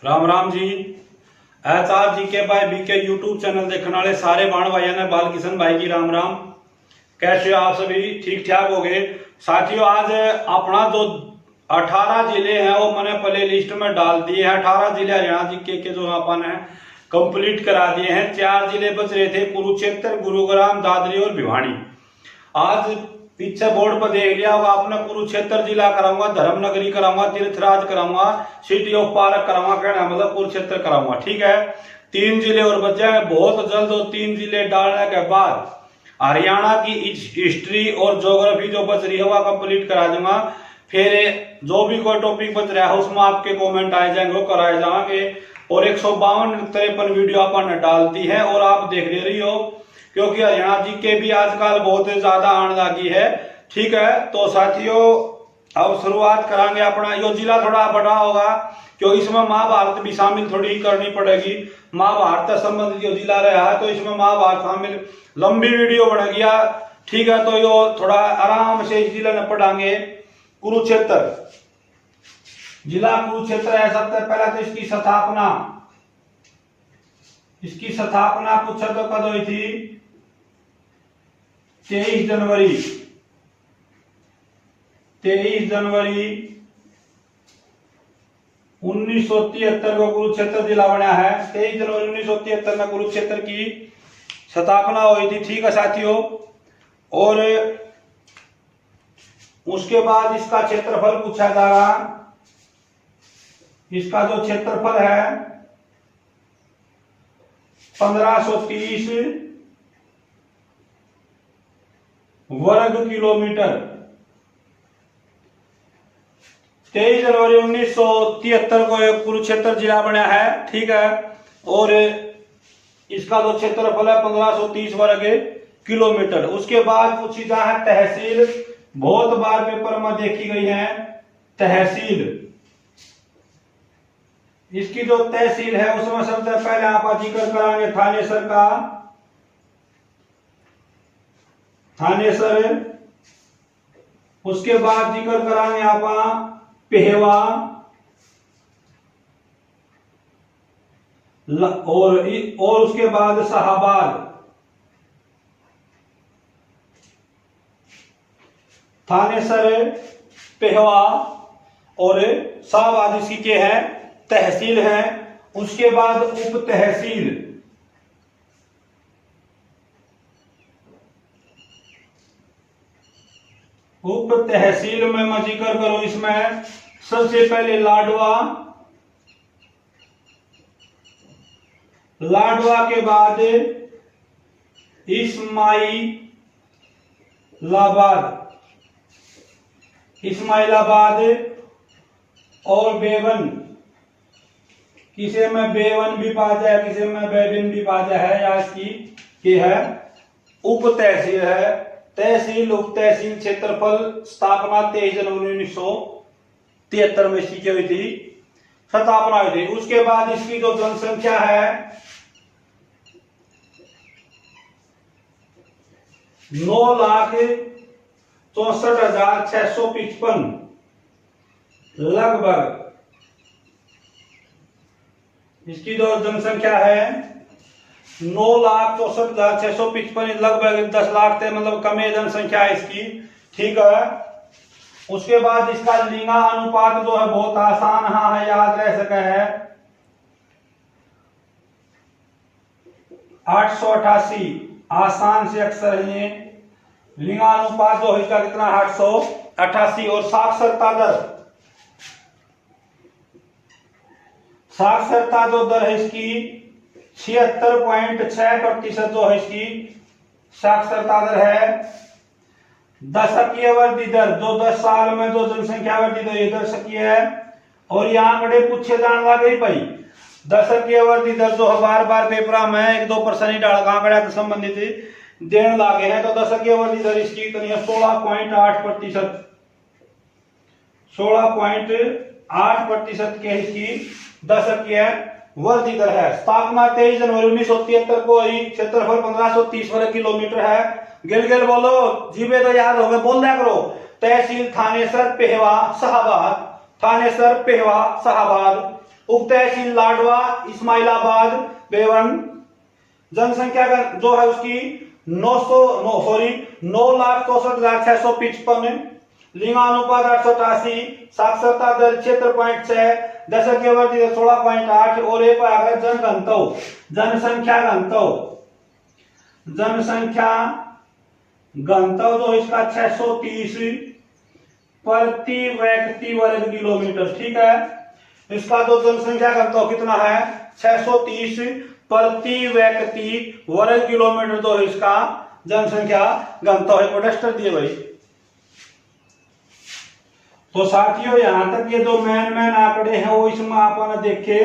Ram Ram ji. HR जी के bye BK YouTube channel देखने वाले सारे बाण भाइयों ने बाल किशन भाई की राम राम। कैसे हो आप सभी? ठीक ठाक हो गए साथियों। आज अपना जो 18 जिले हैं वो मैंने प्ले लिस्ट में डाल दिए हैं। 18 जिले हरियाणा जी के जो अपन है कंप्लीट करा दिए हैं। 4 जिले बच रहे थे, कुरुक्षेत्र, गुरुग्राम, दादरी और भिवानी। आज पीछे बोर्ड पर देख लिया होगा आपने, कुरुक्षेत्र जिला कराऊंगा, धर्मनगरी कराऊंगा, तीर्थराज कराऊंगा, सिटी ऑफ पार्क कराऊंगा, कहना मतलब कुरुक्षेत्र कराऊंगा। ठीक है, 3 जिले और बचे हैं। बहुत जल्द वो 3 जिले डालने के बाद हरियाणा की हिस्ट्री और ज्योग्राफी जो बच रही है वह कंप्लीट करा दूंगा। फिर जो भी कोई टॉपिक बच रहा है उसमें आपके कमेंट आए जाएंगे, वो कराए जाएंगे। और 152-53 वीडियो अपन डालती है और आप देख ले रही हो, क्योंकि हरियाणा जी के भी आजकल बहुत ज्यादा आने लगी है। ठीक है, तो साथियों अब शुरुआत करांगे। अपना यो जिला थोड़ा बड़ा होगा क्योंकि इसमें महाभारत भी शामिल थोड़ी करनी पड़ेगी। महाभारत से संबंधित जो जिला रहा है तो इसमें महाभारत शामिल, लंबी वीडियो बढ़ेगी। ठीक है, तो यो थोड़ा आराम से इस जिले में पढ़ांगे। कुरुक्षेत्र जिला कुरुक्षेत्र है। सबसे पहले तो इसकी स्थापना पूछा तो कब हुई थी? 23 जनवरी 1973 को कुरुक्षेत्र जिला बना है। 23 जनवरी 1973 में कुरुक्षेत्र की स्थापना हुई थी। ठीक है साथियों, और उसके बाद इसका क्षेत्रफल पूछा जा रहा। इसका जो क्षेत्रफल है 1530 वर्ग किलोमीटर। 23 जनवरी 1973 को कुरुक्षेत्र जिला बना है। ठीक है, और इसका जो क्षेत्रफल है 1530 वर्ग किलोमीटर। उसके बाद पूछी जा है तहसील। बहुत बार पेपर में देखी गई है तहसील। इसकी जो तहसील है उसमें सबसे पहले आप जिक्र कराएंगे थानेसर का। थानेसर, उसके बाद जिक्र कराएंगे आप पेहवा, और उसके बाद शाहबाद। थानेसर, पेहवा और शाहबाद इसकी के हैं तहसील है। उसके बाद उप तहसील। उप तहसील में मैं जिक्र करूं, इसमें सबसे पहले लाडवा के बाद इस्माइलाबाद और बेवन। किसी में बेवन भी पाजा है, किसी में बेबिन भी पाजा है, या इसकी है उप तहसील है। तहसील, उप तहसील, क्षेत्रफल, स्थापना 23 जनवरी 1973 में इसकी हुई थी, स्थापना हुई थी। उसके बाद इसकी जो जनसंख्या है 9,64,655 लगभग। इसकी जो जनसंख्या है 9,64,655 लगभग 10 लाख थे, मतलब कम जनसंख्या है इसकी। ठीक है, उसके बाद इसका लिंगा अनुपात जो है बहुत आसान है, याद रह सके है 888। आसान से अक्सर है लिंगानुपात जो है इसका कितना 888। और साक्षरता जो दर है इसकी 76.6% जो है इसकी साक्षरता दर है। दशकीय वृद्धि दर जो 10 साल में जो जनसंख्या वृद्धि दर, ये दशकीय है। और ये आंकड़े पूछे जाने लगे भाई। दशकीय वृद्धि दर जो है बार बार पेपर में 1-2% ही डाल आंकड़ा से संबंधित देने लगे हैं। तो दशकीय वृद्धि दर इसकी कितनी है? 16.8%। 16.8% के इसकी दशकीय वृद्धि दर है। स्थापना 23 जनवरी 1973 को हुई। क्षेत्रफल 1530 वर्ग किलोमीटर है। गिल बोलो, जीवे तो याद हो गए, बोल दिया करो। तहसील थानेसर, पेहवा, शाहबाद। थानेसर, पेहवा, शाहबाद। उप तहसील लाडवा, इस्माइलाबाद, बेवन। जनसंख्या जो है उसकी 9,64,655। लिंगानुपात 888। साक्षरता दर 76.6। दशक की आबादी 16.8। और एक आ गया जनघनत्व, जनसंख्या घनत्व जो इसका 630 प्रति व्यक्ति वर्ग किलोमीटर। ठीक है, इसका जो जनसंख्या घनत्व कितना है 630 प्रति व्यक्ति वर्ग किलोमीटर, तो इसका जनसंख्या घनत्व है। कोडेस्टर दिए भाई। तो साथियों यहां तक ये जो मेन आंकड़े हैं वो इसमें आपने देखे।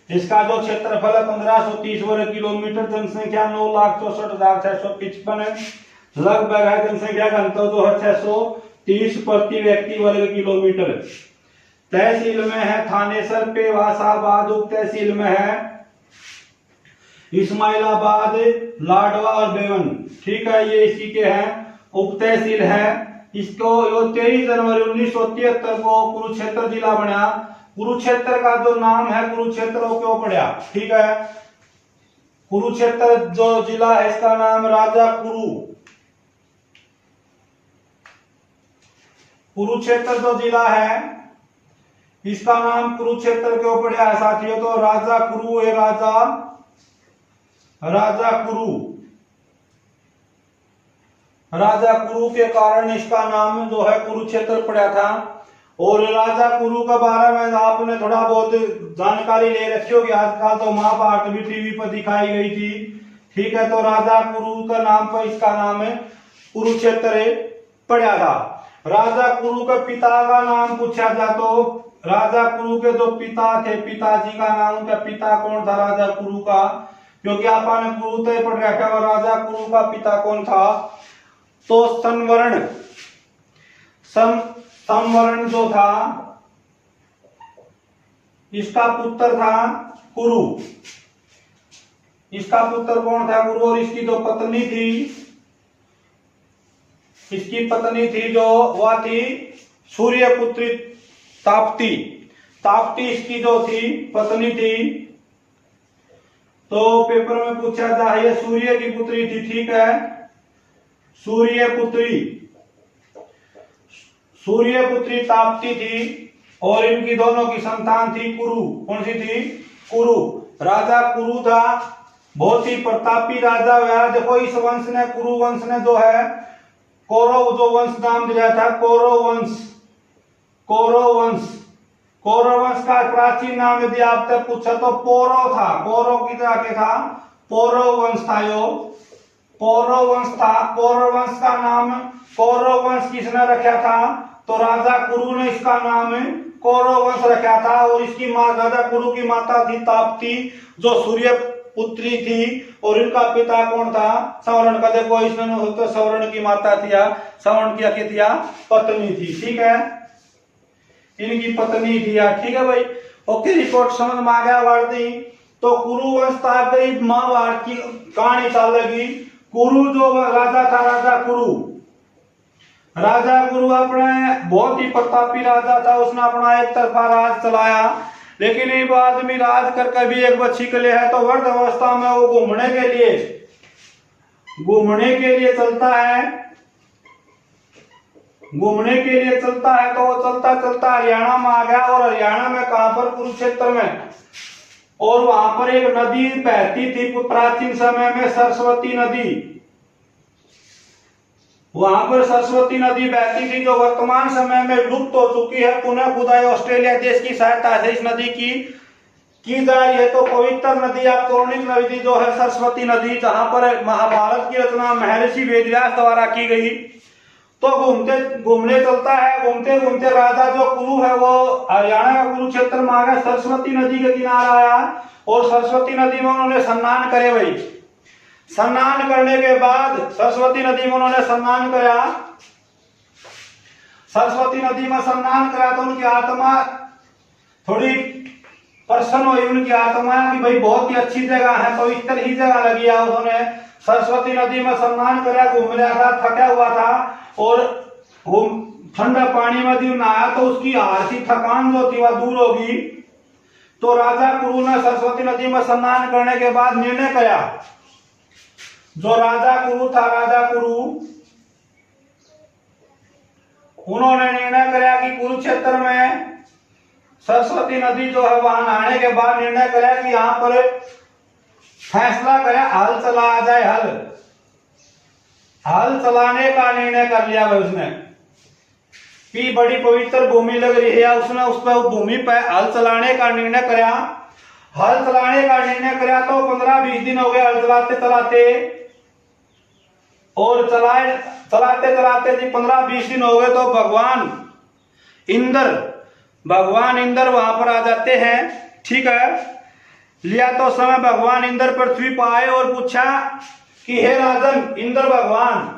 इसका जो क्षेत्रफल है 1530 वर्ग किलोमीटर, जनसंख्या 9,64,655 है, लगभग है। जनसंख्या घनत्व जो है 630 प्रति व्यक्ति वर्ग किलोमीटर। तहसील में है थानेसर, पेवासाबाद। उप तहसील में है इस्माइलाबाद, लाडवा और बेवन। ठीक है, ये इसी के हैं। उप तहसील है इसको 23 जनवरी 1973 को कुरुक्षेत्र जिला बना। कुरुक्षेत्र का जो नाम है कुरुक्षेत्र क्यों पड़ा? ठीक है, कुरुक्षेत्र जो जिला है इसका नाम राजा कुरुक्षेत्र जो जिला है इसका नाम कुरुक्षेत्र क्यों पड़ा है साथियों? तो राजा कुरु है, राजा कुरु के कारण इसका नाम जो है कुरुक्षेत्र पड़ा था। और राजा कुरु के बारे में आपने थोड़ा बहुत जानकारी ले रखी होगी, आजकल तो महाभारत भी टीवी पर दिखाई गई थी। ठीक है, तो राजा कुरु के नाम पर इसका नाम है कुरुक्षेत्र पड़ा था। राजा कुरु के पिता का नाम पूछा जाए तो राजा कुरु के जो पिता थे, पिताजी का नाम, उनका पिता कौन था राजा कुरु का? क्योंकि आपने कुरु तय पढ़ रखा है, राजा कुरु का पिता कौन था? तो संवरण जो था इसका पुत्र था कुरु। इसका पुत्र कौन था? कुरु। और इसकी जो पत्नी थी जो वह थी सूर्यपुत्री ताप्ती इसकी जो थी पत्नी थी। तो पेपर में पूछा था ये सूर्य की पुत्री थी। ठीक है, सूर्यपुत्री ताप्ती थी और इनकी दोनों की संतान थी कुरु। कौन सी थी? कुरु। राजा कुरु था, बहुत ही प्रतापी राजा हुआ। देखो इस वंश ने, कुरु वंश ने जो है कौरव जो वंश नाम दिया था कौरव वंश का प्राचीन नाम यदि आपसे पूछा तो पौरव था। कौरव की तरह के था, पौरव वंश था। यो पौरव वंश था। पौरव वंश का नाम कौरव वंश किसने रखा था? तो राजा कुरु ने इसका नाम कौरव वंश रखा था। और इसकी मां, राजा कुरु की माता थी ताप्ती जो सूर्य पुत्री थी। और इनका पिता कौन था? सवर्ण का। देखो इसमें तो सवर्ण की माता थी, सवर्ण की पत्नी थी। ठीक है, इनकी पत्नी थी। ठीक है भाई, ओके, रिपोर्ट समझ में आ गया वार्ती। तो कुरु वंश था, गई महाभारत की कहानी चल लगी। कुरु जो राजा था, राजा कुरु अपने बहुत ही प्रतापी राजा था। उसने अपना एक तरफा राज चलाया, लेकिन ये बाद में राज करके भी एक बच्ची के लिए है। तो वृद्ध अवस्था में वो घूमने के लिए चलता है। तो वो चलता हरियाणा में आ गया। और हरियाणा में कहां पर? कुरुक्षेत्र में। और वहां पर एक नदी बहती थी प्राचीन समय में, सरस्वती नदी। वहां पर सरस्वती नदी बहती थी जो वर्तमान समय में लुप्त हो चुकी है। पुनः खुदाई ऑस्ट्रेलिया देश की सहायता से इस नदी की जा रही है। तो पवित्र नदी या पौराणिक नदी जो है सरस्वती नदी, जहां पर महाभारत की रचना महर्षि वेदव्यास द्वारा की गई। तो घूमने चलता है। घूमते राजा जो कुरु है वो हरियाणा का कुरुक्षेत्र में आ गया, सरस्वती नदी के किनारे आया। और सरस्वती नदी में उन्होंने स्नान करे भाई। स्नान करने के बाद सरस्वती नदी में उन्होंने स्नान करा। सरस्वती नदी में स्नान करा तो उनकी आत्मा थोड़ी प्रसन्न हुई। उनकी आत्मा की भाई बहुत ही अच्छी जगह है, पवित्र ही जगह लगी है। उन्होंने सरस्वती नदी में स्नान करा, घूम रहा था, थका हुआ था। और वो ठंडा पानी में जब नहाया तो उसकी आरती थकान जो थी वह दूर होगी। तो राजा कुरु ने सरस्वती नदी में स्नान करने के बाद निर्णय किया, जो राजा कुरु था, राजा कुरु, उन्होंने निर्णय किया कि कुरुक्षेत्र में सरस्वती नदी जो है वहां नहाने के बाद निर्णय किया कि यहां पर फैसला करे हल चलाया जाए। हल चलाने का निर्णय कर लिया भाई उसने कि बड़ी पवित्र भूमि लग रही है, उसने उस पर भूमि पर हल चलाने का निर्णय किया। हल चलाने का निर्णय किया तो 15-20 दिन हो गए हल चलाते चलाते, और चलाते चलाते 15-20 दिन हो गए तो भगवान इंद्र वहां पर आ जाते हैं। ठीक है, लिया तो समय भगवान इंद्र पृथ्वी पर आए और पूछा कि हे राजन, इंद्र भगवान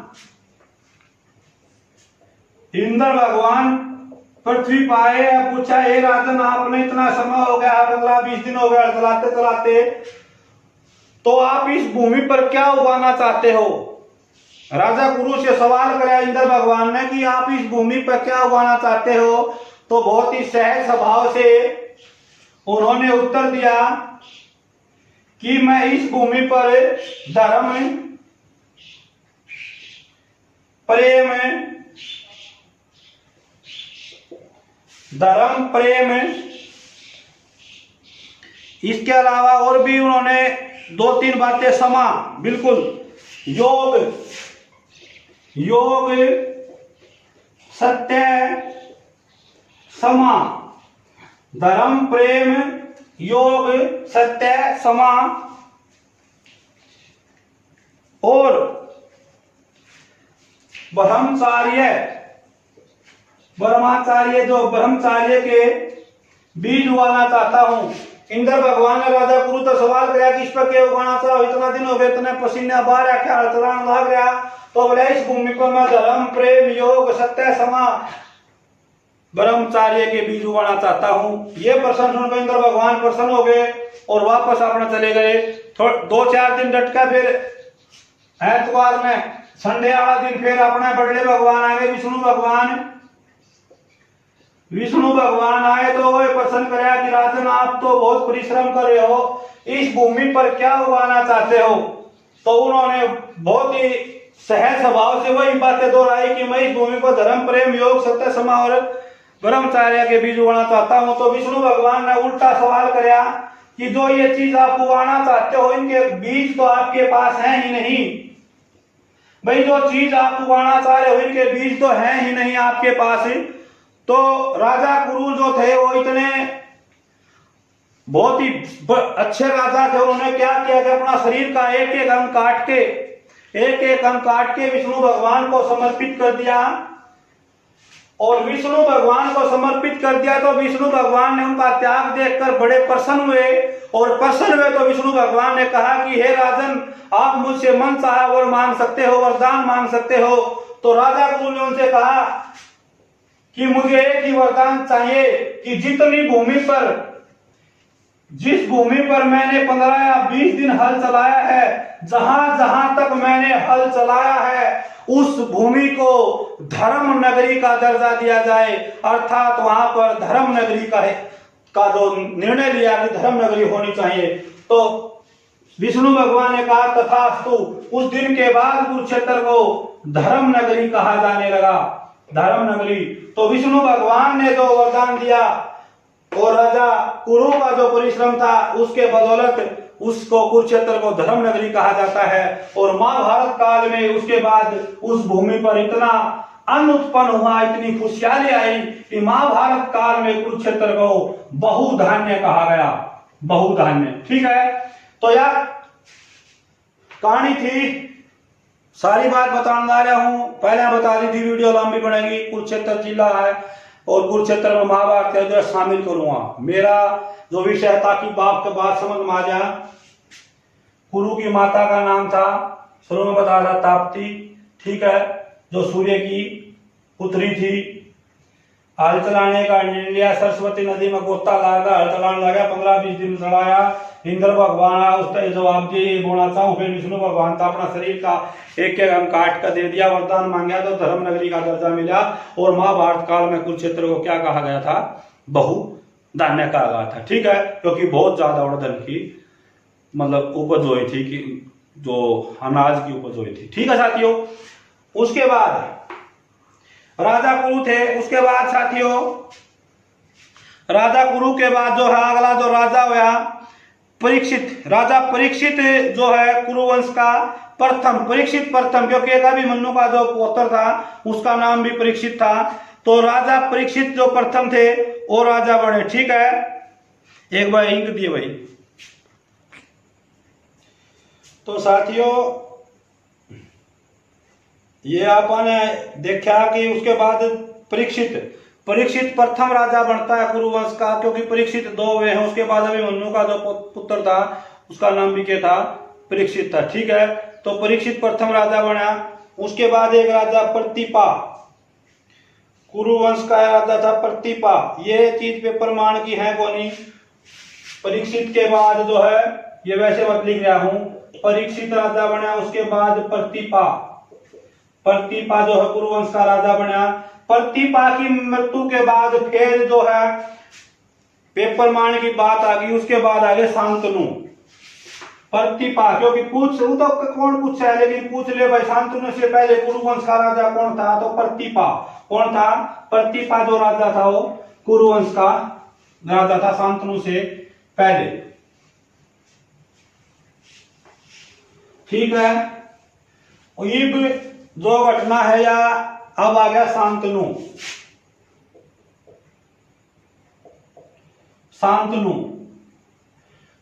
पृथ्वी पर आए, पूछा हे राजन, आपने इतना समय हो गया, 15-20 दिन हो गया चलाते चलाते, तो आप इस भूमि पर क्या उगाना चाहते हो? राजा गुरु से सवाल किया इंद्र भगवान ने कि आप इस भूमि पर क्या उगाना चाहते हो? तो बहुत ही सहज स्वभाव से उन्होंने उत्तर दिया कि मैं इस भूमि पर धर्म, प्रेम, इसके अलावा और भी उन्होंने 2-3 बातें समा, बिल्कुल योग, सत्य, समा, धर्म, प्रेम, योग, सत्य, समा और ब्रह्मचार्य के बीज उगाना चाहता हूं। इंद्र भगवान ने राजा गुरु तो सवाल किया कि इस पर क्या उगाना चाहो? इतना दिन हो गए, इतने पसीने बाहर आके हड़ताल लग गया, तो बोले इस भूमि पर मैं धर्म, प्रेम, योग, सत्य, समा, ब्रह्मचार्य के बीज उगाना चाहता हूं। ये प्रश्न सुनकर इंद्र भगवान प्रसन्न हो गए और वापस अपने चले गए। 2-4 दिन डटका, फिर एतवार में संडे वाला दिन फिर अपने बड़े भगवान आ गए, विष्णु भगवान आए तो वो प्रश्न कराया कि राजन, आप तो बहुत परिश्रम कर रहे हो, इस भूमि पर क्या उगाना चाहते हो? तो उन्होंने बहुत ही सहज स्वभाव से वही बातें दोहराई कि मैं इस भूमि पर धर्म, प्रेम, योग, सत्य, समा और ब्रह्मचार्य के बीज उगाना चाहता हूं। तो विष्णु भगवान ने उल्टा सवाल किया कि जो ये चीज आप उगाना चाहते हो, इनके बीज तो आपके पास है ही नहीं भाई, जो चीज आप उगाना चाह रहे हो इनके बीज तो है ही नहीं आपके पास। तो राजा गुरु जो थे वो इतने बहुत ही अच्छे राजा थे, उन्होंने क्या किया कि अपना शरीर का एक एक अंग काट के विष्णु भगवान को समर्पित कर दिया। और विष्णु भगवान को समर्पित कर दिया तो विष्णु भगवान ने उनका त्याग देखकर बड़े प्रसन्न हुए तो विष्णु भगवान ने कहा कि हे राजन, आप मुझसे मन चाहा वर मांग सकते हो, वरदान मांग सकते हो। तो राजा गुरु ने उनसे कहा कि मुझे एक ही वरदान चाहिए कि जिस भूमि पर मैंने 15 या 20 दिन हल चलाया है, जहां जहां तक मैंने हल चलाया है, उस भूमि को धर्म नगरी का दर्जा दिया जाए, अर्थात वहां पर धर्म नगरी का जो निर्णय लिया कि धर्म नगरी होनी चाहिए। तो विष्णु भगवान ने कहा तथास्तु। उस दिन के बाद कुरुक्षेत्र को धर्म नगरी कहा जाने लगा, धर्म नगरी। तो विष्णु भगवान ने जो वरदान दिया और राजा कुरु का जो परिश्रम था, उसके बदौलत उसको कुरुक्षेत्र को धर्म नगरी कहा जाता है। और महाभारत काल में उसके बाद उस भूमि पर इतना अन्न उत्पन्न हुआ, इतनी खुशहाली आई कि महाभारत काल में कुरुक्षेत्र को बहुधान्य कहा गया, बहुधान्य। ठीक है, तो यार कहानी थी, सारी बात बताने जा रहा हूं। पहले बता दी थी, वीडियो लंबी बनेगी। कुरुक्षेत्र जिला है और कुरुक्षेत्र में महाभारत के अंदर शामिल करूंगा। मेरा जो विषय था कि बाप के बात समझ में आ जाए। कुरु की माता का नाम था, शुरू में बता रहा, ताप्ती। ठीक है, जो सूर्य की पुत्री थी। हल चलाने का निर्णय लिया, सरस्वती नदी में गोता लगा, हल चलाने लगा, 15-20 दिन चलाया। इंद्र भगवान उसका जवाब दिए, बोलना चाहूं। फिर विष्णु भगवान का अपना शरीर का एक एक अंग काट कर दे दिया, वरदान मांगा तो धर्म नगरी का दर्जा मिला। और महाभारत काल में कुरुक्षेत्र को क्या कहा गया था? बहु धान्य का आगाह था, ठीक है, क्योंकि बहुत ज्यादा उड़दन की मतलब उपज हुई थी, कि जो अनाज की उपज हुई थी, ठीक है साथियों। उसके बाद राजा कुरु थे। उसके बाद साथियों राजा कुरु के बाद जो है अगला जो राजा हुआ परीक्षित। राजा परीक्षित जो है कुरुवंश का प्रथम, परीक्षित प्रथम, क्योंकि एक अभिमन्यु का जो पुत्र था उसका नाम भी परीक्षित था। तो राजा परीक्षित जो प्रथम थे वो राजा बने, ठीक है। एक बार इंक दिए भाई। तो साथियों ये आपने देखा कि उसके बाद परीक्षित प्रथम राजा बनता है कुरुवंश का, क्योंकि परीक्षित दो हुए हैं। उसके बाद अभिमन्यु का जो पुत्र था उसका नाम भी क्या था, परीक्षित था, ठीक है। तो परीक्षित प्रथम राजा बना। उसके बाद एक राजा प्रतिपा, कुरुवंश का राजा था प्रतिपा। ये चीज पे प्रमाण की है कोनी। परीक्षित के बाद जो है ये वैसे मत लिख रहा हूं, परीक्षित राजा बना। उसके बाद प्रतिपा जो है कुरुवंश का राजा बना। प्रतिपा की मृत्यु के बाद फिर जो है पेपर मान की बात आ गई। उसके बाद आगे शांतनु। प्रतिपा क्योंकि पूछ तो कौन पूछा है, लेकिन पूछ ले भाई, शांतनु से पहले कुरुवंश का राजा कौन था, तो प्रतिपा। कौन था, प्रतिपा जो राजा था वो कुरुवंश का राजा था शांतनु से पहले, ठीक है। अब जो घटना है या अब आ गया शांतनु।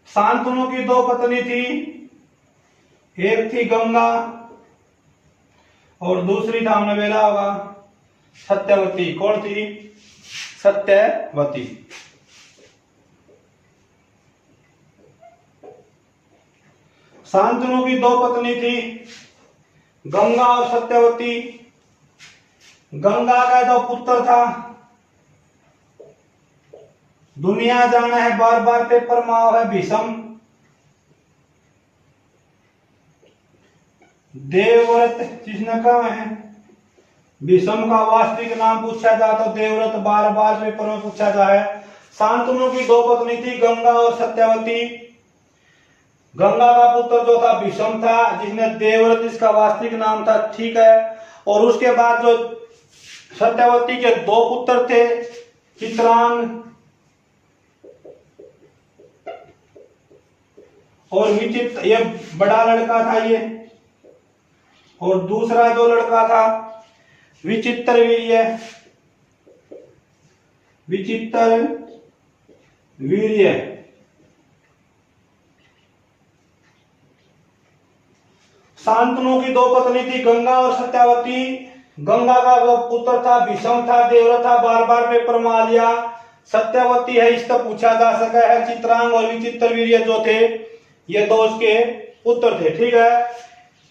शांतनु की दो पत्नी थी, एक थी गंगा और दूसरी था, हमने बोला होगा सत्यवती। कौन थी, सत्यवती। शांतनु की दो पत्नी थी, गंगा और सत्यवती। गंगा का जो पुत्र था, दुनिया जाना है बार बार पेपर माओ है, भीषम। देवव्रत जिसने कहा है, भीषम का वास्तविक नाम पूछा जाए तो देवव्रत बार बार पेपर में पूछा जाए। शांतनु की दो पत्नी थी, गंगा और सत्यवती। गंगा का पुत्र जो था भीषम था, जिसने देवव्रत इसका वास्तविक नाम था, ठीक है। और उसके बाद जो सत्यवती के दो पुत्र थे, चित्रांग और विचित्र, ये बड़ा लड़का था ये, और दूसरा जो लड़का था विचित्रवीर्य। शांतनु की दो पत्नी थी, गंगा और सत्यावती। गंगा का वो पुत्र था भीषम था, देवव्रत था, बार बार पेपर में आ लिया। सत्यावती है, इससे पूछा जा सका है। चित्रांग और विचित्रवीर्य जो थे ये दो उसके पुत्र थे, ठीक है।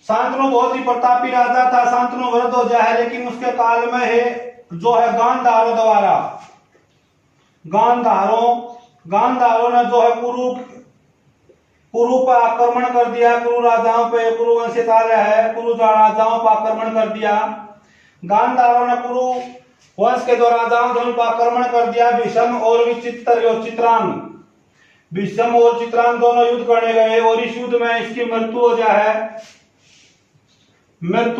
शांतनु बहुत ही प्रतापी राजा था। शांतनु वृद्ध हो जाए, लेकिन उसके काल में है जो है गांधारों द्वारा, गांधारों ने जो है कुरु पर आक्रमण कर दिया। कुरु राजाओं पे, कुरु वंशित है, कुरु राजाओं पर आक्रमण कर दिया। गांधारों ने कुरु वंश के जो राजाओं थे उन पर आक्रमण कर दिया। भीषम और चित्रांग, भीषम और चित्रांग दोनों युद्ध करने गए, और इस युद्ध में इसकी मृत्यु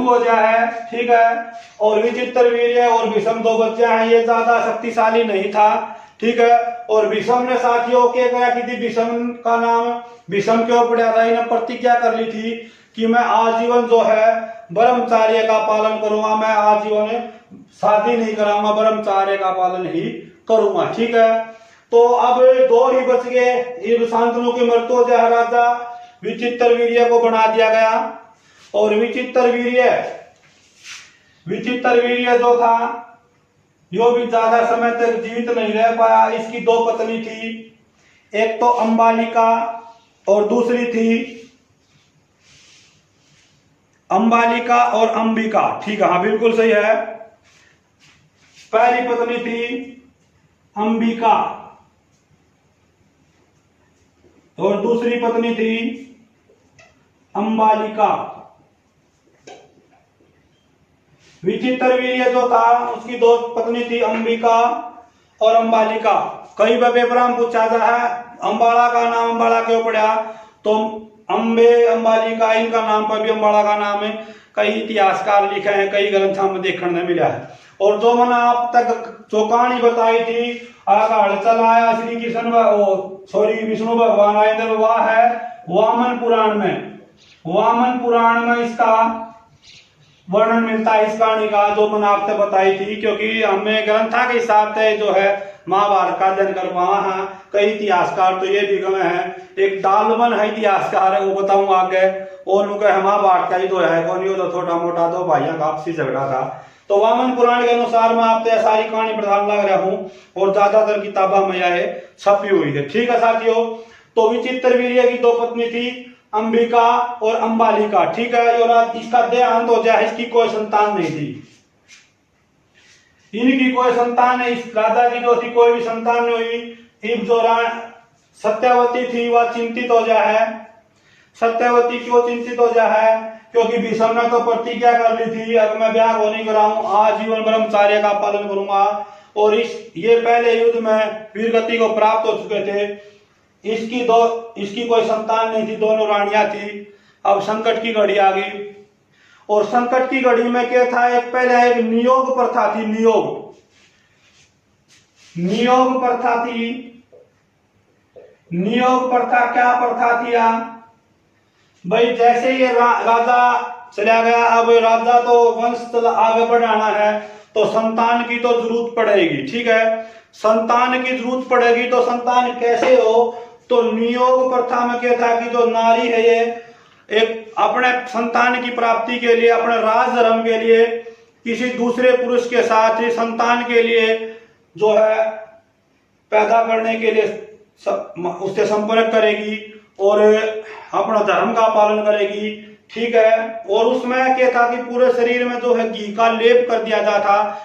हो जाए, ठीक है। और विचित्रवीर्य और भीषम दो बच्चे हैं, ये ज्यादा शक्तिशाली नहीं था, ठीक है। और भीषम ने साथियों के क्या की थी, भीषम का नाम भीषम क्यों पड़ा था, इन्हें प्रतिज्ञा कर ली थी कि मैं आजीवन जो है ब्रह्मचार्य का पालन करूंगा, मैं आजीवन शादी नहीं कराऊंगा, ब्रह्मचार्य का पालन ही करूंगा, ठीक है। तो अब दो ही बच गए। शांतनु की मृत्यु हो जाए, राजा विचित्रवीर्य को बना दिया गया। और विचित्रवीर्य जो था यो भी ज्यादा समय तक जीवित नहीं रह पाया। इसकी दो पत्नी थी, एक तो अंबालिका और दूसरी थी अंबालिका और अंबिका, ठीक है, हाँ बिल्कुल सही है। पहली पत्नी थी अंबिका और दूसरी पत्नी थी अंबालिका। विचित्रवीर्य जो था उसकी दो पत्नी थी अंबिका और अंबालिका। कई पेपर में पूछा जा है अम्बाड़ा का नाम अम्बाड़ा क्यों पड़ा, तो अम्बे अंबाजी का इनका नाम पर भी अम्बाड़ा का नाम है। कई इतिहासकार लिखे हैं, कई ग्रंथों में देखने में मिला है। और जो मैंने आप तक जो कहानी बताई थी आगाड़ चलाया श्री कृष्ण सॉरी विष्णु भगवान आए, वह है वामन पुराण में। वामन पुराण में इसका वर्णन मिलता है इस कहानी का जो मैंने आपसे बताई थी, क्योंकि हमें ग्रंथा के हिसाब से जो है महाभारत का अध्ययन कर पावा है। कई इतिहासकार तो ये भी गए हैं, एक दालमन है इतिहासकार है, वो बताऊंगा आगे। और महाभारत का ही तो है कौन, तो छोटा मोटा दो भाइयों का आपसी झगड़ा था। तो वामन पुराण के अनुसार मैं आपसे सारी कहानी प्रधान लग रहा हूँ और ज्यादातर किताबा में यह छपी हुई है। ठीक है साथियों, तो विचित्र वीर्य की दो पत्नी थी, अंबिका और अंबालिका। ठीक है, और इसका देहांत हो जाए, इसकी कोई संतान नहीं थी, इनकी कोई संतान है, इस राजा की जो थी कोई भी संतान नहीं हुई। इब जो सत्यवती थी वह चिंतित हो जा है। सत्यवती क्यों चिंतित हो जा है, क्योंकि भीष्म ने तो प्रतिज्ञा कर ली थी अब मैं ब्याह हो नहीं कराऊं, आजीवन ब्रह्मचर्य का पालन करूंगा। और ये पहले युद्ध में वीरगति को प्राप्त हो चुके थे। इसकी कोई संतान नहीं थी, दोनों रानियां थी। अब संकट की घड़ी आ गई, और संकट की घड़ी में क्या था, एक पहले एक नियोग प्रथा थी। नियोग प्रथा थी। नियोग प्रथा क्या प्रथा थी भाई, जैसे ये राजा चला गया, अब राजा तो वंश आगे बढ़ाना है तो संतान की तो जरूरत पड़ेगी। ठीक है, संतान की जरूरत पड़ेगी तो संतान कैसे हो, तो नियोग प्रथा में क्या था कि जो नारी है ये एक अपने संतान की प्राप्ति के लिए, अपने राज धर्म के लिए किसी दूसरे पुरुष के साथ ही संतान के लिए जो है पैदा करने के लिए उससे संपर्क करेगी और अपना धर्म का पालन करेगी। ठीक है, और उसमें क्या था कि पूरे शरीर में जो है घी का लेप कर दिया जाता था,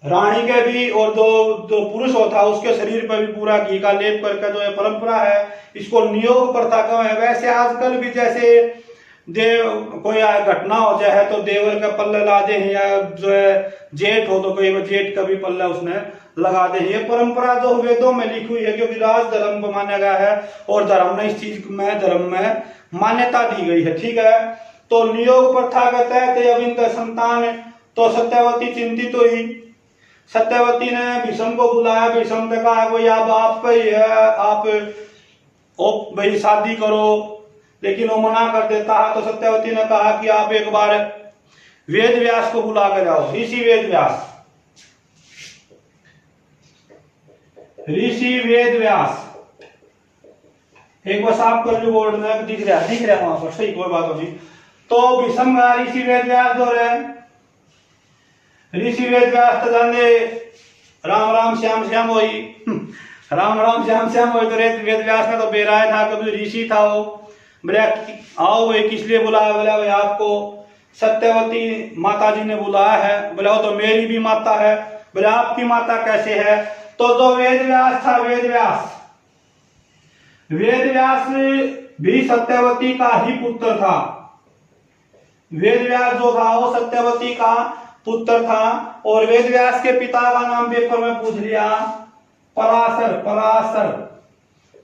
रानी के भी और जो पुरुष होता उसके शरीर पर भी पूरा घी का लेप करके जो है परंपरा है, इसको नियोग प्रथा कहा है। वैसे आजकल भी जैसे कोई घटना हो जाए तो देवर का पल्ले ला दे, या जो है जेठ हो तो कोई जेठ का भी पल्ला उसने लगा दे। ये परंपरा जो वेदों में लिखी हुई है, क्योंकि राज धर्म को माना गया है और धर्म ने इस चीज में धर्म में मान्यता दी गई है। ठीक है, तो नियोग प्रथा के तहत अब इनका संतान तो सत्यवती चिंतित हुई। सत्यवती ने भीष्म को बुलाया, भीष्म ने कहा भाई अब आप भाई शादी करो, लेकिन वो मना कर देता है। तो सत्यवती ने कहा कि आप एक बार वेद व्यास को बुला कर आओ, ऋषि वेद व्यास। ऋषि वेद व्यास एक बार साफ कर लो, बोर्ड में दिख रहा है वहां पर, सही कोई बात नहीं। तो भीष्म का ऋषि वेद व्यास जो है, ऋषि वेद व्यास तो जाने राम राम श्याम श्याम होई राम राम श्याम श्याम होई। तो वेद व्यास में तो बेराय था, कभी ऋषि था वो। बोले आओ भाई, किस लिए बुलाया? बोला भाई आपको सत्यवती माता जी ने बुलाया है। बोला वो तो मेरी भी माता है। बोले आपकी माता कैसे है? तो जो वेद व्यास था, वेद व्यास भी सत्यवती का ही पुत्र था। वेद व्यास जो था वो सत्यवती का पुत्र था। और वेद व्यास के पिता का नाम पेपर में पूछ लिया,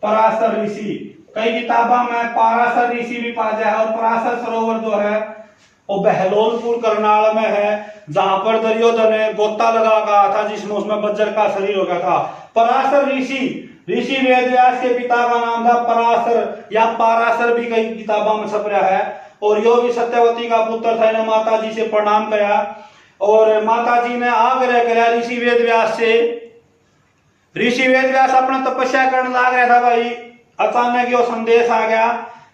पराशर ऋषि। कई किताबों में पाराशर ऋषि भी पा जाए। और पराशर सरोवर जो है वो बहलोलपुर करनाल में है, जहां पर दुर्योधन ने गोता लगा गया था, जिसमें उसमें वज्र का शरीर हो गया था। पराशर ऋषि वेद व्यास के पिता का नाम था पराशर, या पाराशर भी कई किताबों में छप रहा है। और यो भी सत्यवती का पुत्र था। इन्हें माता जी से प्रणाम किया और माता जी ने आग्रह किया ऋषि वेद व्यास से। ऋषि वेद व्यास अपना तपस्या करने लग रहा था भाई, अचानक यो संदेश आ गया,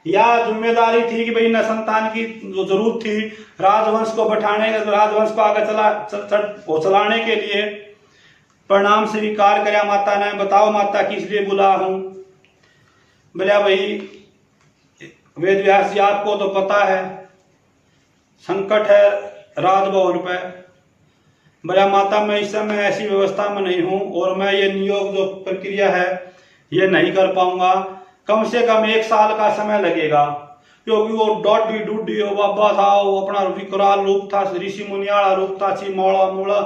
या जिम्मेदारी थी कि भाई न संतान की जो जरूरत थी राजवंश को बैठाने, राजवंश को आगे चलाने के लिए प्रणाम स्वीकार किया माता ने। बताओ माता किस लिए बुला हूं? बोला भाई वेद व्यास जी आपको तो पता है संकट है राजभवन पे। बोला माता मैं इस समय ऐसी व्यवस्था में नहीं हूं और मैं ये नियोग जो प्रक्रिया है ये नहीं कर पाऊंगा। कम से कम 1 साल का समय लगेगा, क्योंकि वो डूडी वो बाबा था, वो अपना विकराल रूप था, ऋषि मुनियाला रूप था, ची मौड़ा मूड़ा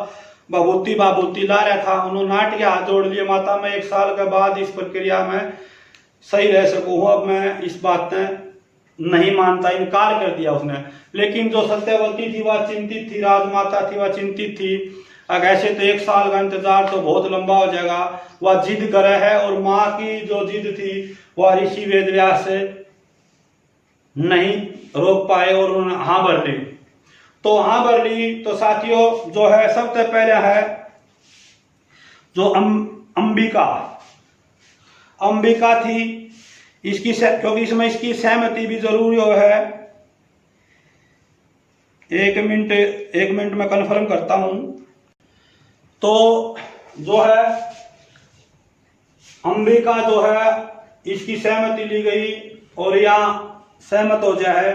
बभूति बाबूति ला रहा था, उन्होंने नाट के हाथ जोड़ लिए, माता मैं 1 साल के बाद इस प्रक्रिया में सही रह सकूँ, अब मैं इस बात में नहीं मानता, इनकार कर दिया उसने। लेकिन जो सत्यवती थी वह चिंतित थी, राजमाता थी वह चिंतित थी, अगर ऐसे तो 1 साल का इंतजार तो बहुत लंबा हो जाएगा। वह जिद करे है और माँ की जो जिद थी वह ऋषि वेदव्यास से नहीं रोक पाए और उन्होंने हाँ भर ली। तो हाँ भर ली तो साथियों जो है सबसे पहले है जो अंबिका थी, इसकी क्योंकि इसमें इसकी सहमति भी जरूरी है। 1 मिनट में कन्फर्म करता हूं। तो जो है अंबिका जो है इसकी सहमति ली गई और यहाँ सहमत हो जाए।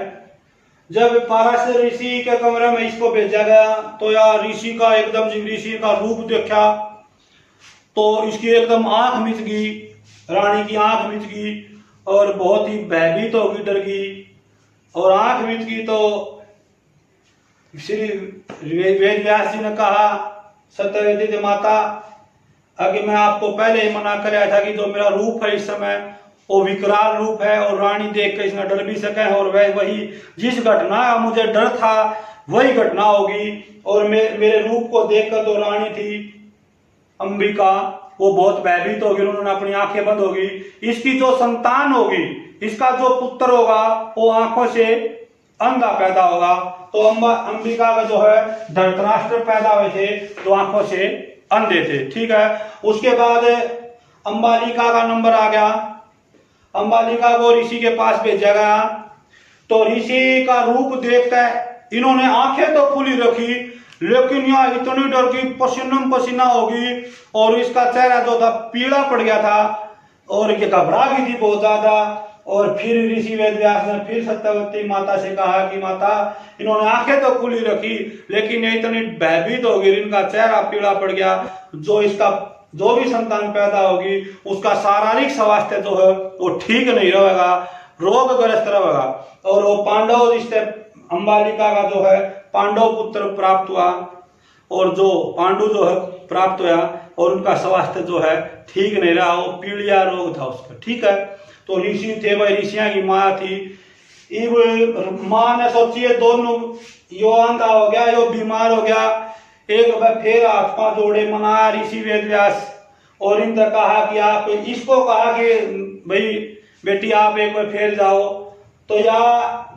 जब पाराशर ऋषि के कमरे में इसको भेजा गया तो यार ऋषि का एकदम ऋषि का रूप देखा तो इसकी एकदम आंख मिच गई, रानी की आंख मिच गई और बहुत ही भयभीत होगी, डर गई। और आंख मिच गई तो श्री वेद व्यास जी ने कहा सत्यवती माता, आगे मैं आपको पहले ही मना कराया था कि जो मेरा रूप है इस समय वो विकराल रूप है और रानी देख कर इसने डर भी सके और वह वही जिस घटना का मुझे डर था वही घटना होगी। और मेरे रूप को देखकर तो रानी थी अंबिका वो बहुत भयभीत होगी, उन्होंने अपनी आंखें बंद होगी। इसकी जो संतान होगी, इसका जो पुत्र होगा वो आंखों से अंधा पैदा होगा। तो अंबिका का जो है धृतराष्ट्र पैदा हुए थे जो आंखों से अंधे थे। ठीक है, उसके बाद अंबालिका का नंबर आ गया। अंबालिका को ऋषि के पास भेजा गया तो ऋषि का रूप देखकर इन्होंने आंखें तो खुली रखी लेकिन यहाँ इतनी डर की पसीना पसीना होगी और इसका चेहरा जो था पीला पड़ गया था और ये घबरा गई थी बहुत ज्यादा। और फिर ऋषि वेदव्यास ने फिर सत्यवती माता से कहा कि माता इन्होंने आंखें तो खुली रखी लेकिन ये इतनी भयभीत होगी, इनका चेहरा पीला पड़ गया, जो भी संतान पैदा होगी उसका शारीरिक स्वास्थ्य जो है वो ठीक नहीं रहेगा, रोगग्रस्त रहेगा। और वो पांडव रिश्ते अंबालिका का जो है पांडव पुत्र प्राप्त हुआ और जो पांडु जो है प्राप्त हुआ और उनका स्वास्थ्य जो है ठीक नहीं रहा, वो पीलिया रोग था उसका। ठीक है, तो ऋषि थे वह ऋषिया की माँ थी। इब माँ ने सोचिए दोनों यो अंधा हो गया यो बीमार हो गया, एक बार फिर हाथ पांव जोड़े मनाया ऋषि वेदव्यास और इनसे कहा कि आप इसको कहा कि भाई बेटी आप एक बार फिर जाओ। तो या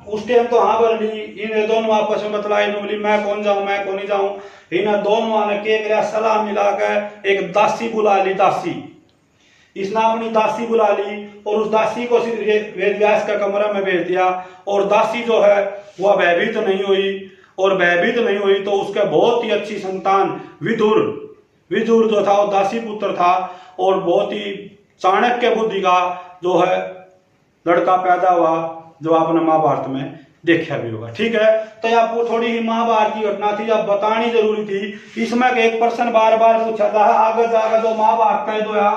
उस टाइम तो हाँ भर ली, इन्हें दोनों आपस में बतलाई बोली मैं कौन जाऊं मैं कौन नहीं जाऊं। इन्हें दोनों ने के गया सलाह मिलाकर एक दासी बुला ली, दासी इसने अपनी दासी बुला ली और उस दासी को वेदव्यास का कमरा में भेज दिया। और दासी जो है वह भयभीत नहीं हुई और भयभीत नहीं हुई तो उसके बहुत ही अच्छी संतान विदुर जो था वो दासी पुत्र था और बहुत ही चाणक्य बुद्धि का जो है लड़का पैदा हुआ जो आपने महाभारत में देखा भी होगा। ठीक है, तो आपको थोड़ी ही महाभारत की घटना थी अब बतानी जरूरी थी। इसमें एक प्रश्न बार बार पूछा था आगे जाकर जो महाभारत का जो है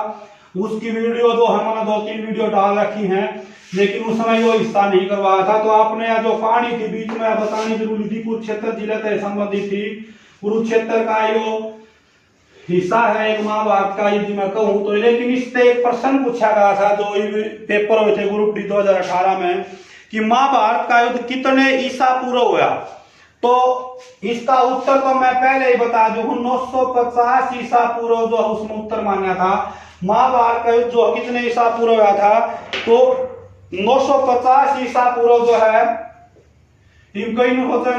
उसकी वीडियो जो हमने 2-3 वीडियो डाल रखी हैं लेकिन उस समय वो हिस्सा नहीं करवाया था। तो आपने यहाँ जो कहानी थी बीच में बतानी जरूरी थी, कुरुक्षेत्र जिले से संबंधित थी। कुरुक्षेत्र का यो हिस्सा है एक महाभारत का यदि मैं कहूँ तो। लेकिन इससे एक प्रश्न पूछा गया था जो पेपर हुए थे ग्रुप डी 2018 में कि महाभारत का युद्ध कितने ईसा पूर्व हुआ। तो इसका उत्तर तो मैं पहले ही बता दूं 950 ईसा पूर्व जो उसमें उत्तर माना था। महाभारत का युद्ध जो कितने ईसा पूर्व हुआ था तो 950 ईसा पूर्व जो है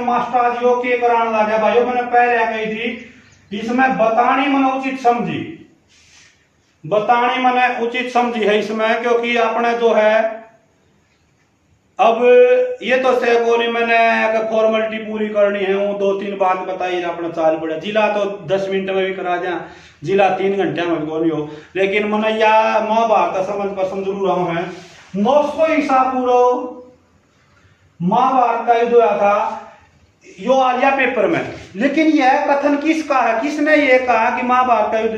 मास्टर जी के कराने लगा भाइयों मैंने पहले कही थी। इसमें बतानी मैंने उचित समझी है इसमें क्योंकि अपने जो है अब ये तो सेकोनी मैंने अगर फॉर्मेलिटी पूरी करनी है वो 2-3 बात बताई अपना चाल पड़ा। जिला तो 10 मिनट में भी करा जा, जिला 3 घंटे में भी कोई नहीं हो। लेकिन मैंने या महाभारत समझ पसंद जरूर रहा हूं। 900 ईसा पूर्व महाभारत का युद्ध हुआ था यो आ गया पेपर में। लेकिन यह कथन किसका है, किसने ये कहा कि महाभारत का युद्ध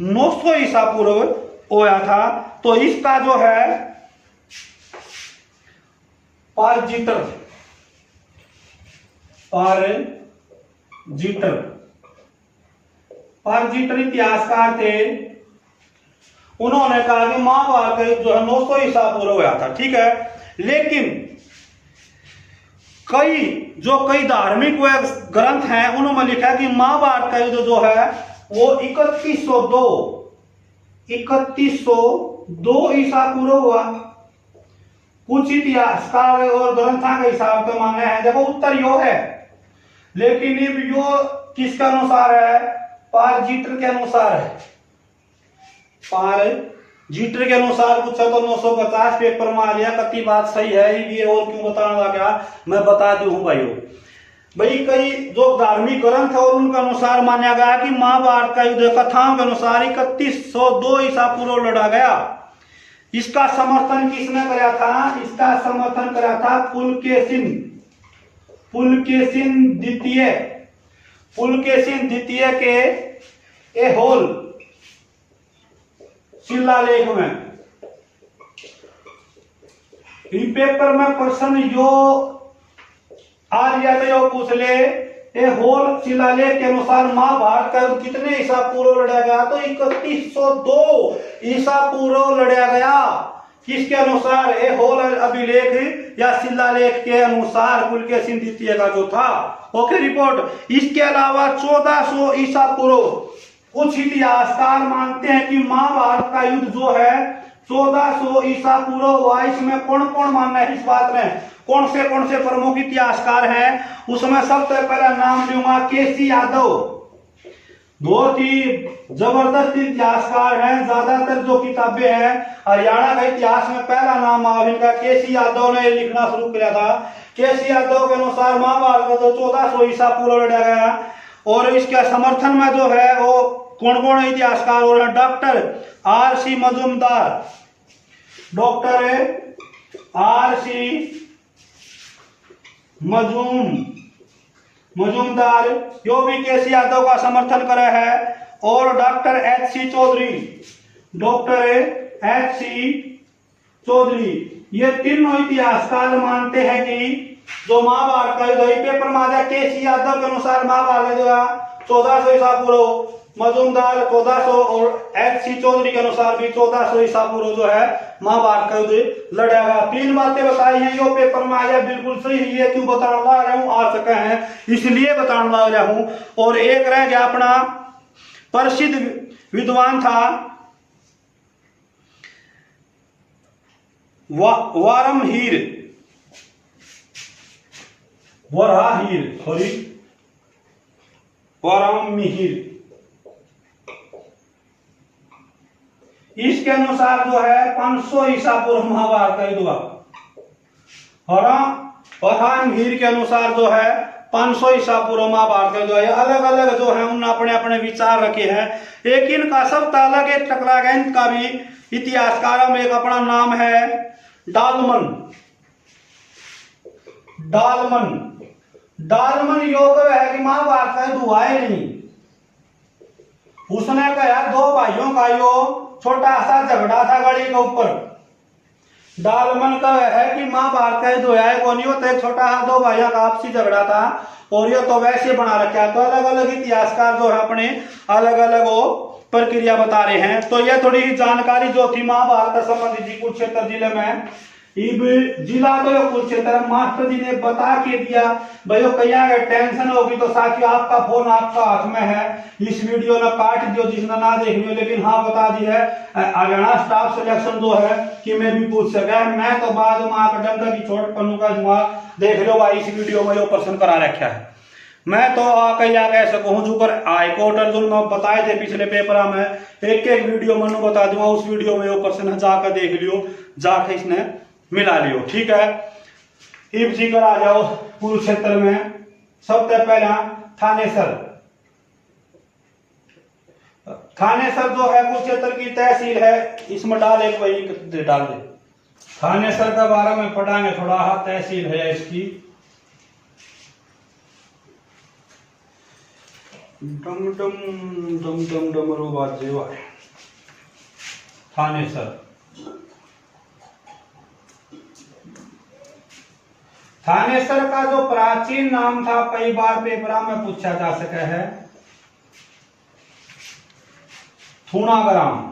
900 ईसा पूर्व हुआ था। तो इसका जो है पारजीटर पारजीटर इतिहासकार थे, उन्होंने कहा कि महाभारत का युद्ध जो है 900 ईसा पूर्व हुआ था। ठीक है, लेकिन कई धार्मिक ग्रंथ हैं, उन्होंने लिखा है कि महाभारत का युद्ध जो है वो 3102 ईसा पूर्व हुआ। कुछ इतिहासकार और ग्रंथों के हिसाब से मानना है, देखो उत्तर यो है, लेकिन यो किसके अनुसार है? पारजीटर के अनुसार है। पारजीटर के अनुसार पूछा तो 950 पेपर में आ गया। कति बात सही है ये, और क्यों बताना लगा मैं बता दूं भाइयों। भाई कई जो धार्मिक ग्रंथ है और उनके अनुसार माना गया कि महाभारत का युद्ध कथाओं के अनुसार 3102 ईसा पूर्व लड़ा गया। इसका समर्थन किसने कराया था? इसका समर्थन कराया था पुलकेशिन द्वितीय के एहोल शिलालेख में। इन पेपर में प्रश्न यो आ गया यो पूछ ले, एहोल शिलालेख के अनुसार महाभारत का युद्ध कितने ईसा पूर्व लड़ा गया? तो 3102 ईसा पूर्व लड़ा गया। किसके अनुसार? एहोल अभिलेख या शिलालेख के अनुसार, पुलकेशिन द्वितीय का जो था। Okay report. इसके अलावा 1400 ईसा पूर्व कुछ इतिहासकार मानते हैं कि महाभारत का युद्ध जो है 1400 ईसा पूर्व हुआ। इसमें कौन कौन मानना है इस बात में? कौन से प्रमुख इतिहासकार हैं? उसमें सबसे पहला नाम लूंगा केसी यादव। बहुत ही जबरदस्त इतिहासकार हैं। ज्यादातर जो किताबें हैं हरियाणा का इतिहास में पहला नाम इनका केसी यादव ने लिखना शुरू किया था। केसी यादव के अनुसार महाभारत का 1400 ईसा पूर्व लड़ा गया। और इसके समर्थन में जो है वो कौन कौन इतिहासकार हो रहे हैं? Doctor RC. मजूमदार जो भी केसी यादव का समर्थन करे है, और डॉक्टर एच.सी. चौधरी, ये तीनों इतिहासकार मानते हैं कि जो महाभारत का युद्ध पेपर में आ जाए, केसी यादव के अनुसार महाभारत जो है 1400 ईसा पूर्व, मजूमदार 1400 और एच.सी. चौधरी के अनुसार भी 1400 ईसा पूर्व जो है महाभारत का युद्ध लड़ा गया। तीन बातें बताई हैं, यो पेपर में आ जाए बिल्कुल सही है। क्यों बताने लगा रहा हूं? आ सके हैं इसलिए बताने लगा रहा हूं। और एक रह गया अपना प्रसिद्ध विद्वान था वराहमिहिर। इसके अनुसार जो है 500 ईसा पूर्व महाभारत का युद्ध हुआ। वराहमिहिर के अनुसार जो है 500 ईसा पूर्व महाभारत का जो है, अलग अलग जो है उन्होंने अपने अपने विचार रखे हैं। एक इनका सब अलग एक टकरागैंत का भी इतिहासकारों में एक अपना नाम है डालमन योग है कि महाभारत का युद्ध हुआ ही नहीं। उसने कहा दो भाइयों का यो छोटा सा झगड़ा था गड़ी के ऊपर। डालमन का है कि महाभारत का युद्ध है कौन, यो तो एक छोटा सा दो भाइयों का आपसी झगड़ा था, और ये तो वैसे बना रखा। तो अलग अलग इतिहासकार जो है अपने अलग अलग वो प्रक्रिया बता रहे हैं। तो ये थोड़ी जानकारी जो थी महाभारत संबंधित कुरुक्षेत्र जिले में, जिला तो कुरुक्षेत्र मास्टर जी ने बता के दिया। भाई कहीं टेंशन होगी तो साथियों आपका फोन आपका हाथ में है, इस वीडियो ने काट दियो जिसने ना देख लियो, लेकिन हाँ बता दी है हरियाणा स्टाफ सिलेक्शन जो है कि मैं भी पूछ सका। मैं तो बाद में आकर डंडा की छोट पन्नू का जुआ देख लो भाई, इस वीडियो में जो प्रश्न करा रखा है। मैं तो आकर ऐसे कहूँ जो हाईकोर्ट अर्जुन में बताए थे पिछले पेपर में, एक एक वीडियो मनु बता दूंगा, उस वीडियो में वो प्रश्न जाकर देख लियो, जाकर इसने मिला लियो। ठीक है, इब जिक्र आ जाओ कुरुक्षेत्र में। सबसे पहला थानेसर जो है कुरुक्षेत्र की तहसील है। इसमें डाल एक वही डाल दे। थानेसर के बारे में पढ़ाएंगे थोड़ा। तहसील है इसकी डम डम डम डम डमरू बाजे वाले थानेसर। थानेसर का जो प्राचीन नाम था कई बार पेपर में पूछा जा सका है, थूणाग्राम।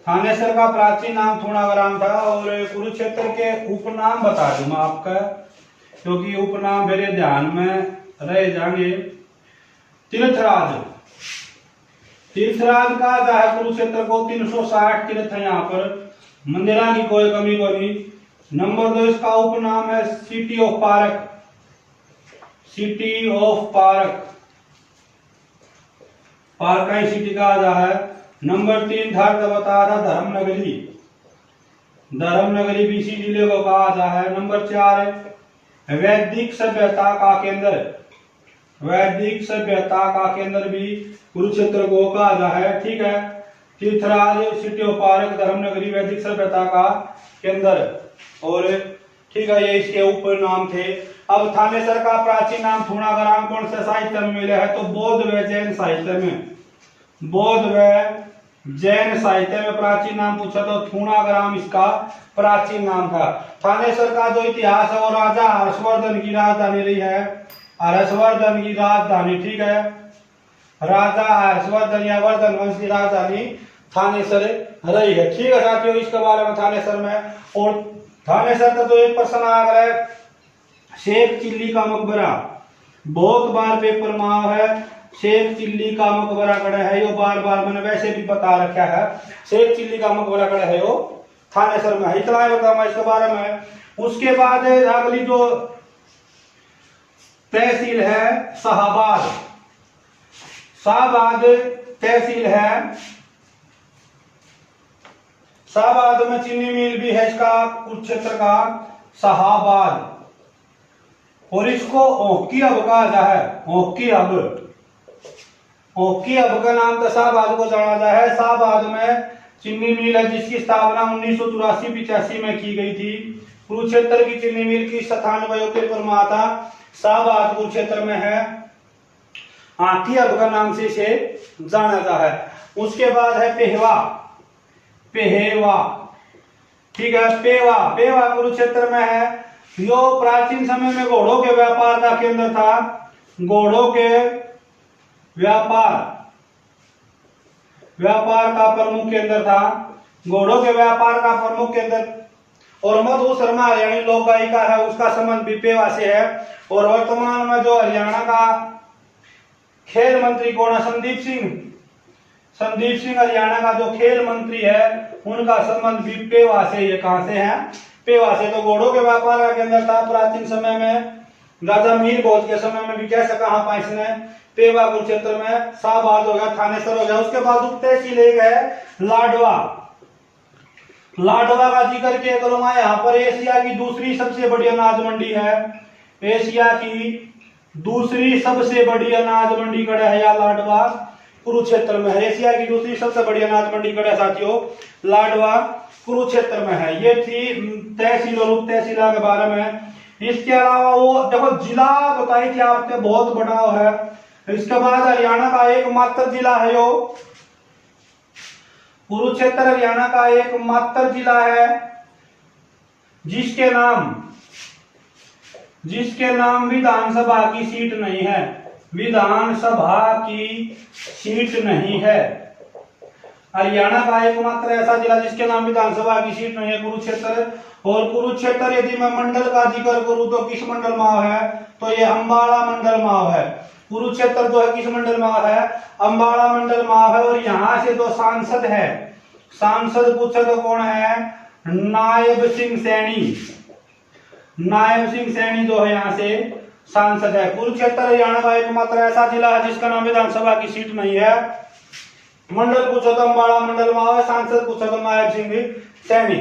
थानेसर का प्राचीन नाम थूणाग्राम था। और कुरुक्षेत्र के उपनाम बता दूं मैं आपका, क्योंकि उपनाम मेरे ध्यान में रह जाएंगे। तीर्थराज, तीर्थराज कहा जाए कुरुक्षेत्र को। 360 तीर्थ है यहाँ पर, मंदिरा की कोई कमी को नहीं। नंबर 2 इसका उपनाम है city of park, city of park, park city कहा जा है। नंबर 3 था बता रहा धर्मनगरी, धर्मनगरी भी इसी जिले को कहा जा है। नंबर 4 वैदिक सभ्यता का केंद्र, वैदिक सभ्यता का केंद्र भी कुरुक्षेत्र को कहा जा है। ठीक है, तीर्थराज, सिटी ऑफ पार्क, धर्मनगरी, वैदिक सभ्यता का केंद्र। और ठीक है, ये इसके उपनाम थे। अब थानेसर का प्राचीन नाम थूणाग्राम कौन से साहित्य में मिले है? तो बौद्ध व जैन साहित्य में, बौद्ध व जैन साहित्य में प्राचीन नाम पूछा तो थूणाग्राम इसका प्राचीन नाम था। थानेसर का जो इतिहास है वो राजा हर्षवर्धन की राजधानी रही है, हर्षवर्धन की राजधानी। ठीक है, राजा हर्षवर्धन या वर्धन वंश की राजधानी थानेसर रही है। ठीक है साथियों, इसके बारे में थानेसर में। और थानेसर का जो एक प्रश्न आ गया है, शेख चिल्ली का मकबरा, बहुत बार पेपर में आया है। शेख चिल्ली का मकबरा कड़ा है, यो बार बार मैंने वैसे भी बता रखा है। शेख चिल्ली का मकबरा कड़ा है, यो थानेसर में है। इतना ही बताऊंगा इसके बारे में। उसके बाद अगली जो तहसील है शाहबाद, शाहबाद तहसील है। शाहबाद में चीनी मिल भी है इसका, कुरुक्षेत्र का शाहबाद। और इसको ओकी हब कहा जा है, ओकी हब, ओकी हब का नाम तो शाहबाद को जाना जा है। शाहबाद में चीनी मिल है जिसकी स्थापना 1984-85 में की गई थी। कुरुक्षेत्र की चीनी मिल की 97 पर था। शाहबाद कुरुक्षेत्र में है, आकी हब का नाम से इसे जाना जा है। उसके बाद है पेहवा, पेहवा। ठीक है, पेवा, पेवा कुरुक्षेत्र में है। यो प्राचीन समय में घोड़ों के व्यापार का केंद्र था, घोड़ों के व्यापार, व्यापार का प्रमुख केंद्र था, घोड़ों के व्यापार का प्रमुख केंद्र। और मधु शर्मा हरियाणी लोक गायिका है, उसका संबंध भी पेवा से है। और वर्तमान में जो हरियाणा का खेल मंत्री कौन है? संदीप सिंह, संदीप सिंह हरियाणा का जो खेल मंत्री है, उनका संबंध भी पेवा से। ये कहां से है? पेवा से। तो घोड़ों के व्यापार का केंद्र था प्राचीन समय में। राजा मीर भोज के समय में भी कैसे कहा था इसने? पेवा कुरुक्षेत्र में। शाहबाद हो गया, थानेसर हो गया। उसके बाद उप तहसील एक है लाडवा, लाडवा का जिक्र किया करूंगा। यहाँ पर एशिया की दूसरी सबसे बड़ी अनाज मंडी है, एशिया की दूसरी सबसे बड़ी अनाज मंडी कड़ा है या लाडवा कुरुक्षेत्र में है। एशिया की दूसरी सबसे बड़ी अनाज मंडी कड़ा है साथियों, लाडवा कुरुक्षेत्र में है। ये थी तहसील और उप तहसील के बारे में। इसके अलावा वो देखो जिला बताई थी आपने, बहुत बड़ा है। इसके बाद हरियाणा का एकमात्र जिला है यो कुरुक्षेत्र, हरियाणा का एकमात्र जिला है जिसके नाम विधानसभा की सीट नहीं है, विधानसभा की सीट नहीं है। हरियाणा का एकमात्र ऐसा जिला जिसके नाम विधानसभा की सीट नहीं है, कुरुक्षेत्र। और कुरुक्षेत्र यदि मैं मंडल का जिक्र करूं तो किस मंडल में है? तो ये अंबाला मंडल में है। कुरुक्षेत्र जो है किस मंडल में है? अंबाला मंडल में है। और यहाँ से जो सांसद है, सांसद पूछे तो कौन है? नायब सिंह सैनी, नायब सिंह सैनी जो है यहाँ से सांसद है। कुरुक्षेत्र हरियाणा का एकमात्र ऐसा जिला है जिसका नाम विधानसभा की सीट नहीं है। मंडल पूछो तो अंबाला मंडल में है, सांसद पूछो तो नायब सिंह सैनी।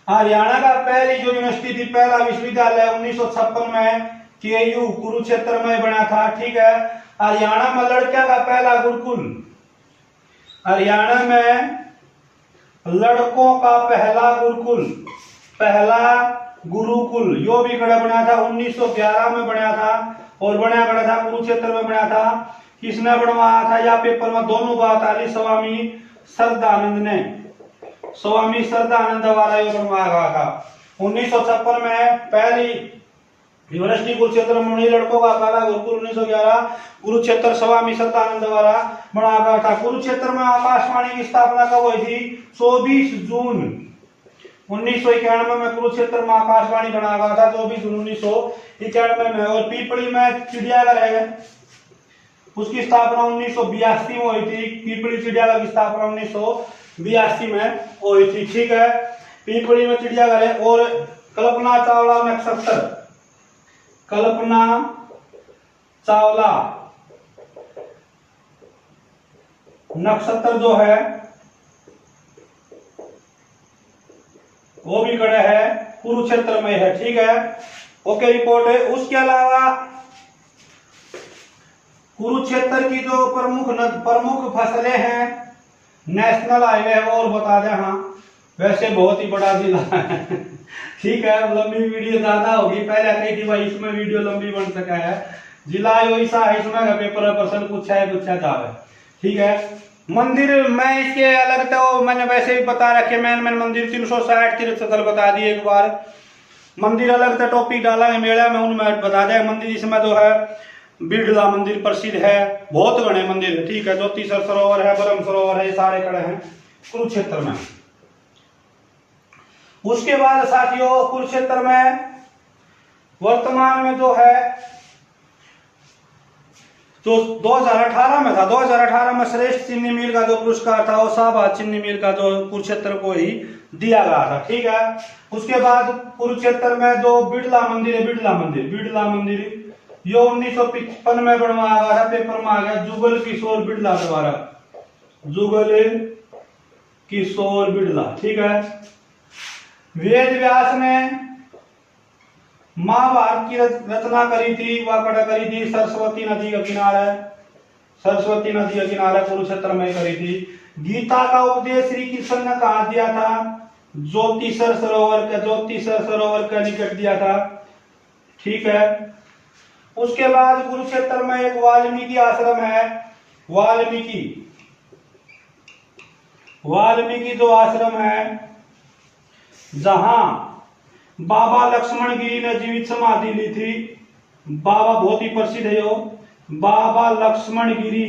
हरियाणा का पहली जो यूनिवर्सिटी थी, पहला विश्वविद्यालय 1956 में केयू कुरुक्षेत्र में बना था। ठीक है, हरियाणा में लड़कियों का पहला गुरुकुल, हरियाणा में लड़कों का पहला गुरुकुल, पहला गुरुकुल यो भी कड़ा बना था 1911 में बना था। और बना कड़ा था कुरुक्षेत्र में बना था। किसने बनवाया था? या पेपर में दोनों बात आ रही, स्वामी श्रद्धानंद ने, स्वामी श्रद्धानंद द्वारा ये बनवाया गया था। 1956 में पहली यूनिवर्सिटी कुरुक्षेत्र में लड़कों का पहला गुरुकुल 1911 कुरुक्षेत्र स्वामी सत्यानंद द्वारा बनाया गया था। कुरुक्षेत्र में आकाशवाणी की स्थापना कब हुई थी? 24 जून 1991 में कुरुक्षेत्र में आकाशवाणी बनाया गया था, 24 जून 1991 में। और पीपली में चिड़ियाघर है, उसकी स्थापना 1982 में हुई थी। पीपली चिड़ियाघर की स्थापना 1982 में हुई थी। ठीक है, पीपली में चिड़ियाघर है। और कल्पना चावला नक्षत्र, कल्पना चावला नक्षत्र जो है वो भी खड़े है कुरुक्षेत्र में है। ठीक है, ओके, रिपोर्ट है। उसके अलावा कुरुक्षेत्र की जो प्रमुख फसलें हैं, नेशनल हाईवे है और बता दें। हाँ, वैसे बहुत ही बड़ा जिला है। ठीक है, लंबी वीडियो ज्यादा होगी, पहले कही थी भाई इसमें वीडियो लंबी बन सका है। जिला वैसा है, इसमें का पेपर पर्सन पूछा है जावे। ठीक है, मंदिर मैं इसके अलग तो मैंने वैसे भी बता रखे, मैन मंदिर 360 तीर्थ स्थल बता दिए एक बार। मंदिर अलग तो टॉपिक डाला है मेला में, उनमें बता दें। मंदिर इसमें जो है बिरला मंदिर प्रसिद्ध है, बहुत बड़े मंदिर है। ठीक है, ज्योतिषर सरोवर है, ब्रह्म सरोवर है, सारे खड़े हैं कुरुक्षेत्र में। उसके बाद साथियों कुरुक्षेत्र में वर्तमान में जो है जो 2018 में था, 2018 में श्रेष्ठ चीनी मिल का जो पुरस्कार था वो शाहबाद चीनी मिल का जो कुरुक्षेत्र को ही दिया गया था। ठीक है, उसके बाद कुरुक्षेत्र में जो बिड़ला मंदिर है, बिड़ला मंदिर ये 1955 में बनवाया गया था। पेपर में आ गया, जुगल किशोर बिड़ला द्वारा, जुगल किशोर बिड़ला। ठीक है, वेद व्यास ने महाभारत की रचना करी थी, वह करी थी सरस्वती नदी के किनारे, सरस्वती नदी के किनारे कुरुक्षेत्र में करी थी। गीता का उपदेश श्री कृष्ण ने कहा दिया था? ज्योतिषर सरोवर के निकट दिया था। ठीक है, उसके बाद कुरुक्षेत्र में एक वाल्मीकि आश्रम है, वाल्मीकि जो आश्रम है, जहां बाबा लक्ष्मण गिरी ने जीवित समाधि ली थी। बाबा बहुत ही प्रसिद्ध है यो, बाबा लक्ष्मण गिरी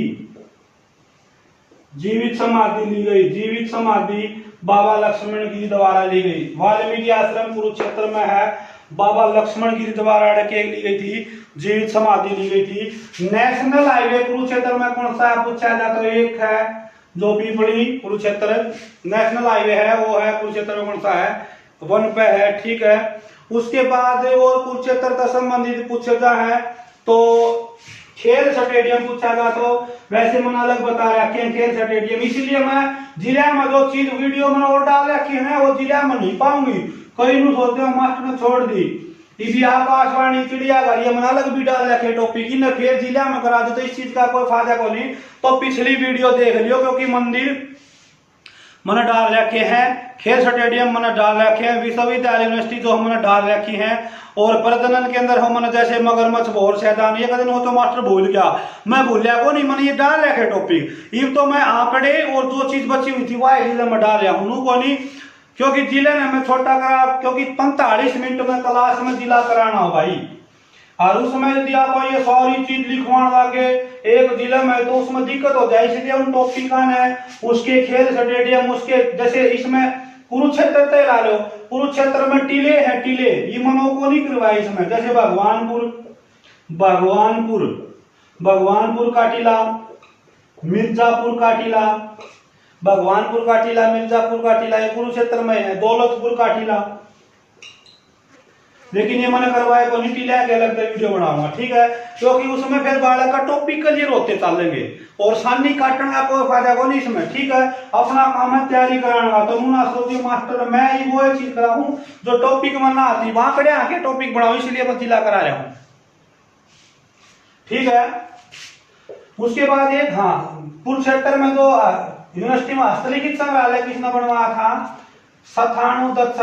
जीवित समाधि ली गई, जीवित समाधि बाबा लक्ष्मण गिरी द्वारा ली गई। वाल्मीकि आश्रम कुरुक्षेत्र में है, बाबा लक्ष्मण गिरी द्वारा ली गई थी, जीवित समाधि ली गई थी। नेशनल हाईवे कुरुक्षेत्र में कौन सा पूछा जाता है? एक है जो पीपली कुरुक्षेत्र नेशनल हाईवे है, वो है कुरुक्षेत्र में कौन सा है? 1 पे है। ठीक है, उसके बाद और कुरुक्षेत्र से संबंधित पूछा है तो खेल स्टेडियम पूछा गया, तो वैसे मैंने अलग बता रखे हैं खेल स्टेडियम, इसलिए मैं जिला में जो चीज वीडियो मैंने और डाल रखी है वो जिला में नहीं पाऊंगी। कई नु सोचते हो मास्टर ने छोड़ दी, इसी आकाशवाणी चिड़ियाघर ये मैंने अलग भी डाल रखे टॉपिक, इन्हें फिर जिला में करा दो तो इस चीज का कोई फायदा को नहीं। तो पिछली वीडियो देख लियो, क्योंकि मंदिर मैंने डाल रखे हैं, खेल स्टेडियम मैंने डाल रखे हैं, विश्वविद्यालय यूनिवर्सिटी जो हमने डाल रखी हैं, और प्रजनन के अंदर हमने जैसे मगरमच्छ भोर सैदान ये दिन वो तो मास्टर भूल गया, मैं भूलिया को नहीं, मैंने ये डाल रखे टॉपिक। ये तो मैं आंकड़े और जो चीज बची हुई थी वह जिले में डाल रहा हूं को नहीं, क्योंकि जिले ने मैं छोटा करा, क्योंकि 45 मिनट में क्लास में जिला कराना हो भाई, और उसमें यदि आप ये सारी चीज लिखवाने लगे एक जिले में तो उसमें दिक्कत हो जाए, इसलिए उन टॉपिक है उसके खेल स्टेडियम, उसके जैसे इसमें कुरुक्षेत्र तैयार लो, कुरुक्षेत्र में टीले हैं, टीले ये मनो को नहीं करवाए इसमें, जैसे भगवानपुर का टीला, मिर्जापुर का टीला, भगवानपुर का टीला, मिर्जापुर का टीला ये कुरुक्षेत्र में है, दौलतपुर का टीला, लेकिन ये मैंने करवाए को नहीं, टीला के अलग वीडियो बनाऊंगा। ठीक है, क्योंकि उसमें फिर बालक का टॉपिक क्लियर होते चलेंगे और सानी काटने का कोई फायदा को नहीं इसमें। ठीक है, अपना काम है तैयारी कराना, तो मुना सोचिए मास्टर मैं ही वो चीज करा हूं जो टॉपिक में ना आती, वहां खड़े आके टॉपिक बनाऊ, इसलिए मैं जिला करा रहा हूं। ठीक है, उसके बाद एक कुरुक्षेत्र में जो यूनिवर्सिटी में हस्तलिखित संग्रहालय किसने बनवाया था? सथाणुदत्त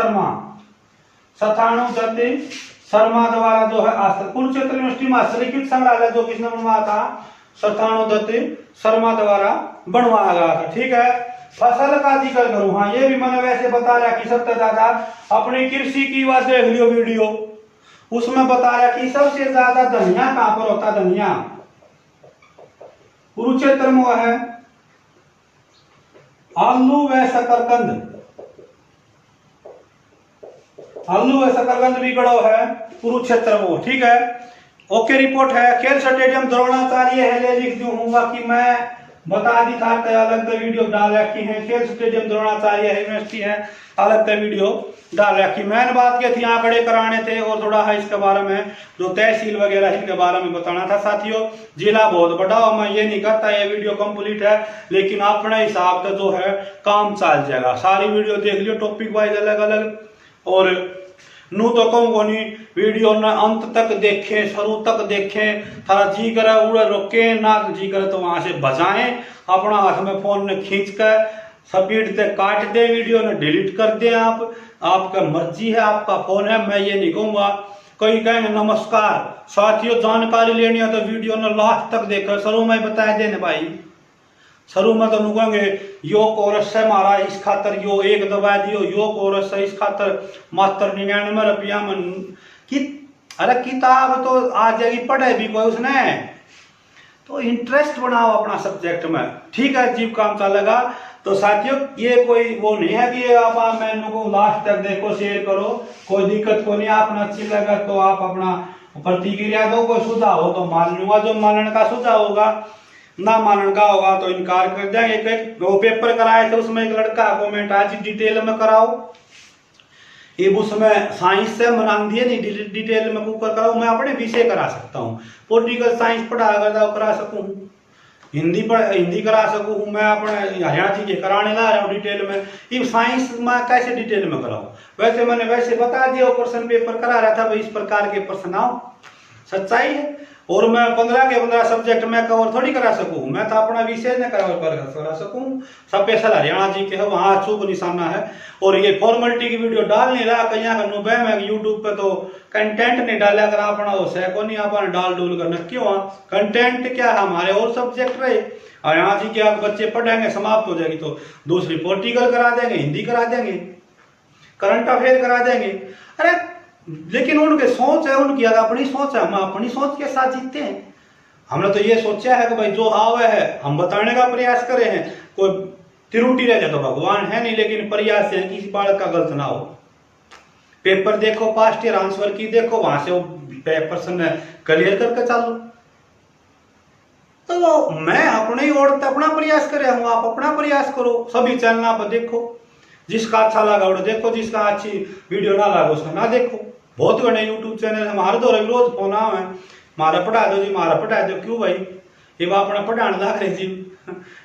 शर्मा द्वारा जो है कुरुक्षेत्र यूनिवर्सिटी में हस्तलिखित संग्रहालय जो किसने बनवाया था? सथाणुदत्त शर्मा द्वारा बनवाया गया था। ठीक है, फसल का जिक्र करूं, ये भी मैंने वैसे बता रहा कि सबसे ज्यादा अपनी कृषि की बात देख लियो वीडियो, उसमें बता रहा कि सबसे ज्यादा धनिया कहां पर होता है। धनिया कुरुक्षेत्र में है, आलू व शकरकंद, आलू व शकरकंद भी गड़ो है कुरुक्षेत्र में। ठीक है, ओके रिपोर्ट है। खेल स्टेडियम द्रोणाचार्य है, ले लिख दूं हूँ कि मैं बता दी था अलग से वीडियो डाल रखी है। खेल स्टेडियम द्रोणाचार्य यूनिवर्सिटी है, अलग से वीडियो डाल रखी। मैंने बात की थी आंकड़े कराने थे और थोड़ा है इसके बारे में जो तहसील वगैरह इनके बारे में बताना था। साथियों जिला बहुत बड़ा और मैं ये नहीं करता ये वीडियो कंप्लीट है, लेकिन अपने हिसाब से जो है काम चल जाएगा। सारी वीडियो देख लियो टॉपिक वाइज अलग अलग, और नू तो कहूँगा नहीं वीडियो न अंत तक देखें, शुरू तक देखें। थारा जी करे उड़े रोके ना, जी करे तो वहां से बजाएं, अपना हाथ में फोन ने खींच कर स्पीड से काट दे, वीडियो ने डिलीट कर दे। आपका मर्जी है, आपका फोन है, मैं ये नहीं कहूंगा। कोई कहेंगे नमस्कार साथियों, जानकारी लेनी है तो वीडियो ने लास्ट तक देखो। शुरू में बता देने भाई, शुरू में तो कहेंगे यो कोरस है मारा इस खातर यो एक दबा दियो, यो कोरस है इस खातर मात्र 99 रुपया में कि अरे किताब तो आ जाएगी, पढ़े भी कोई उसने, तो इंटरेस्ट बनाओ अपना सब्जेक्ट में। ठीक है, जीव काम चलेगा। तो साथियों ये कोई वो नहीं है कि आप मैंने को लास्ट तक देखो, शेयर करो, कोई दिक्कत को नहीं। आपने अच्छी लगा तो आप अपना प्रतिक्रिया दो, कोई सुझाव हो तो मान लूंगा, जो मानने का सुझाव होगा, ना मानने का होगा तो इनकार कर देंगे। एक वो पेपर कराए थे उसमें एक लड़का कमेंट आज डिटेल में कराओ, ये उसमें साइंस से मना दिए नहीं, डिटेल में कुकर कराओ। मैं अपने विषय करा सकता हूँ, पॉलिटिकल साइंस पढ़ा अगर करा सकूँ, हिंदी करा सकूँ। मैं अपने हरियाणा जी के कराने ला रहा हूँ डिटेल में, ये साइंस में कैसे डिटेल में कराऊँ। वैसे मैंने वैसे बता दिया, क्वेश्चन पेपर करा रहा था भाई इस प्रकार के प्रश्न आओ, सच्चाई है। और मैं 15 के 15 सब्जेक्ट में कवर थोड़ी करा सकूं, मैं तो अपना विषय न करा सकूं। स्पेशल हरियाणा जी के है, वहाँ अचूक निशाना है। और ये फॉर्मेलिटी की वीडियो डाल नहीं रहा कहीं का नुबे में यूट्यूब पे तो कंटेंट नहीं डाला, अगर अपना हो सको नहीं अपना डाल डूल करना क्यों। कंटेंट क्या है, हमारे और सब्जेक्ट रहे हरियाणा जी के आप बच्चे पढ़ेंगे, समाप्त हो जाएगी तो दूसरी पॉलिटिकल करा देंगे, हिंदी करा देंगे, करंट अफेयर करा देंगे। अरे लेकिन उनके सोच है, उनकी अपनी सोच है, हम अपनी सोच के साथ जीतते हैं। हमने तो ये सोचा है कि भाई जो आवे है हम बताने का प्रयास करें हैं, कोई त्रुटि रह जाए तो भगवान है नहीं, लेकिन प्रयास है किसी बालक का गलत ना हो। पेपर देखो, पास्ट ईयर आंसर की देखो, वहां से वो प्रश्न क्लियर करके चालू। तो मैं अपने ही ओर अपना प्रयास कर रहा हूँ, आप अपना प्रयास करो। सभी चैनल पर देखो, जिसका अच्छा लगा वो देखो, जिसका अच्छी वीडियो ना लगा उसका ना देखो। बहुत बड़े यूट्यूब चैनल हमारे दो रोज फोन आवे मारा पढ़ा दो जी, मारा पढ़ा दो, क्यों भाई ये अपना पढ़ाने लग रहे जी।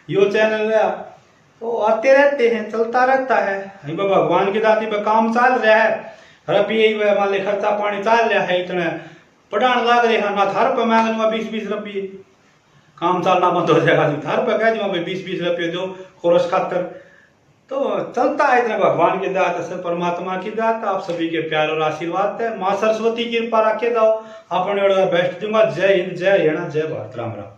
यो चैनल है तो आते रहते हैं, चलता रहता है। भगवान की दाती पे काम चल रहा है, रुपये मान ली खर्चा पानी चल रहा है, इतने पढ़ाने लग रहे हैं ना। थार पे मांगूंगा 20-20 रुपये, काम चलना बंद हो जाएगा। थार पे कह दूंगा भाई 20-20 रुपये दो कोरस खातर, तो चलता है इतना। भगवान की दात से, परमात्मा की दात, आप सभी के प्यार और आशीर्वाद है। माँ सरस्वती की कृपा रखे दो, अपने बेस्ट दूंगा। जय हिंद, जय हरियाणा, जय भारत, राम राम।